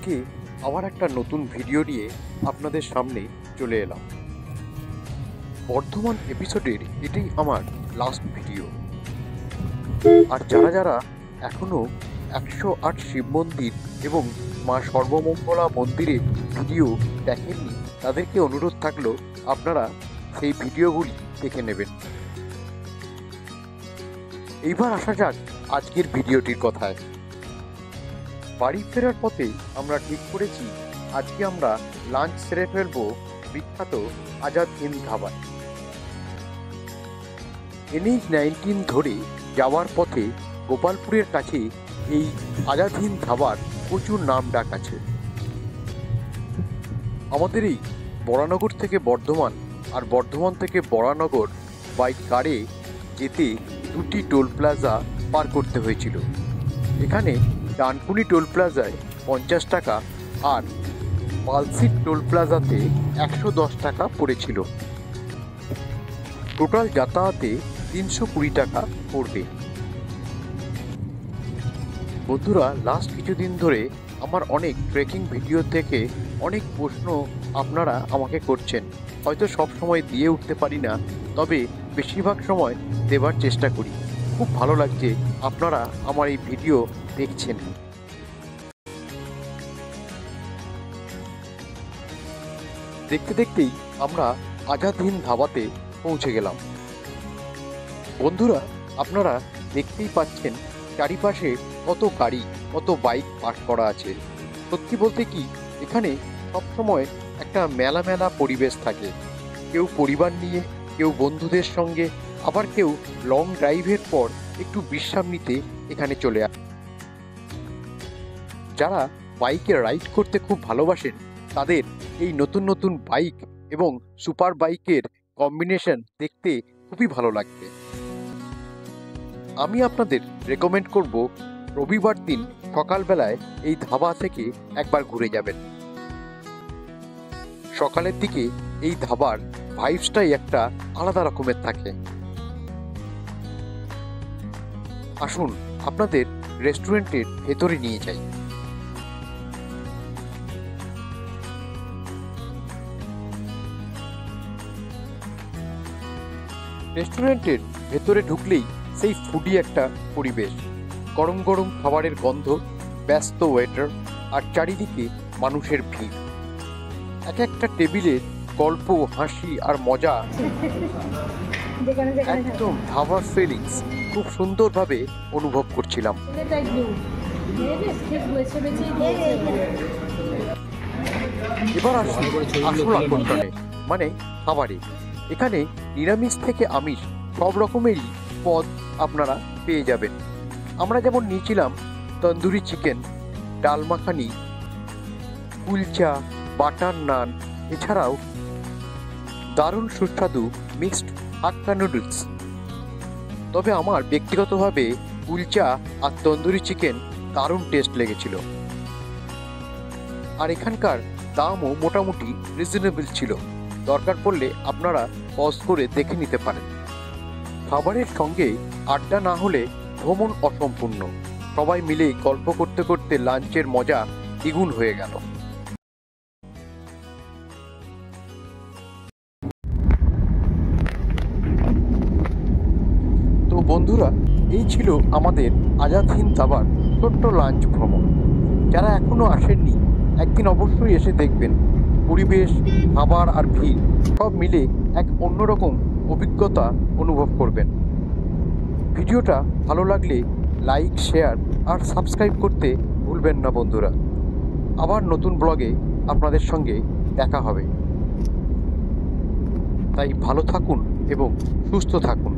আজকে আবার একটা নতুন ভিডিও নিয়ে আপনাদের সামনে চলে এলাম। বর্ধমান এপিসোডের এটাই আমার লাস্ট ভিডিও। আর যারা যারা এখনও 108 শিব মন্দির এবং মা সর্বমঙ্গলা মন্দিরের ভিডিও দেখেননি, তাদেরকে অনুরোধ থাকলো আপনারা সেই ভিডিওগুলি দেখে নেবেন। এইবার আসা যাক আজকের ভিডিওটির কথায়। বাড়ি ফেরার পথে আমরা ঠিক করেছি আজকে আমরা লাঞ্চ সেরে ফেলবো বিখ্যাত আজাদ হিন্দ ধাবায়। NH-19 ধরে যাওয়ার পথে গোপালপুরের কাছে এই আজাদ হিন্দ ধাবার প্রচুর নাম ডাক আছে। আমাদের এই বরানগর থেকে বর্ধমান আর বর্ধমান থেকে বরানগর বাই কারে যেতে দুটি টোল প্লাজা পার করতে হয়েছিল। এখানে ডানকুনি টোল প্লাজায় 50 টাকা আর পালসিট টোল প্লাজাতে 110 টাকা পড়েছিল। টোটাল যাতায়াতে 320 টাকা পড়বে। বন্ধুরা, লাস্ট কিছুদিন ধরে আমার অনেক ট্রেকিং ভিডিও থেকে অনেক প্রশ্ন আপনারা আমাকে করছেন। হয়তো সব সময় দিয়ে উঠতে পারি না, তবে বেশিরভাগ সময় দেবার চেষ্টা করি। খুব ভালো লাগছে আপনারা আমার এই ভিডিও দেখছেন। দেখতে দেখতেই আমরা আজাদ হিন্দ ধাবাতে পৌঁছে গেলাম। বন্ধুরা, আপনারা দেখতেই পাচ্ছেন চারিপাশে কত গাড়ি, কত বাইক পার্ক করা আছে। সত্যি বলতে কি, এখানে সবসময় একটা মেলা মেলা পরিবেশ থাকে। কেউ পরিবার নিয়ে, কেউ বন্ধুদের সঙ্গে, আবার কেউ লং ড্রাইভের পর একটু বিশ্রাম নিতে এখানে চলে আসে। যারা বাইকে রাইড করতে খুব ভালোবাসেন তাদের এই নতুন নতুন বাইক এবং সুপার বাইকের কম্বিনেশন দেখতে খুবই ভালো লাগবে। আমি আপনাদের রেকমেন্ড করব রবিবার দিন সকালবেলায় এই ধাবা থেকে একবার ঘুরে যাবেন। সকালের দিকে এই ধাবার ভাইবসটাই একটা আলাদা রকমের থাকে। আসুন আপনাদের রেস্টুরেন্টের ভেতরে নিয়ে যাই। রেস্টুরেন্টের ভেতরে ঢুকলেই সেই ফুডি একটা পরিবেশ। গরম গরম খাবারের গন্ধ, ব্যস্ত ওয়েটার আর চারিদিকে মানুষের ভিড়। এক একটা টেবিলের গল্প, হাসি আর মজা, একদম ধাবার ফিলিংস খুব সুন্দরভাবে অনুভব করছিলাম। এবার আসুন আসল আকর্ষণে, মানে খাবারে। এখানে নিরামিষ থেকে আমিষ সব রকমেরই পদ আপনারা পেয়ে যাবেন। আমরা যেমন নিয়েছিলাম তন্দুরি চিকেন, ডাল মাখানি, কুলচা, বাটার নান, এছাড়াও দারুণ সুস্বাদু মিক্সড হাক্কা নুডলস। তবে আমার ব্যক্তিগতভাবে কুলচা আর তন্দুরি চিকেন দারুণ টেস্ট লেগেছিল। আর এখানকার দামও মোটামুটি রিজনেবল ছিল। দরকার পড়লে আপনারা পজ করে দেখে নিতে পারেন। খাবারের সঙ্গে আড্ডা না হলে ভ্রমণ অসম্পূর্ণ। সবাই মিলে গল্প করতে করতে লাঞ্চের মজা দ্বিগুণ হয়ে গেল। তো বন্ধুরা, এই ছিল আমাদের আজাদ হিন্দ ধাবার ছোট্ট লাঞ্চ ভ্রমণ। যারা এখনো আসেননি, একদিন অবশ্যই এসে দেখবেন। পরিবেশ, খাবার আর ভিড় সব মিলে এক অন্যরকম অভিজ্ঞতা অনুভব করবেন। ভিডিওটা ভালো লাগলে লাইক, শেয়ার আর সাবস্ক্রাইব করতে ভুলবেন না বন্ধুরা। আবার নতুন ব্লগে আপনাদের সঙ্গে দেখা হবে। তাই ভালো থাকুন এবং সুস্থ থাকুন।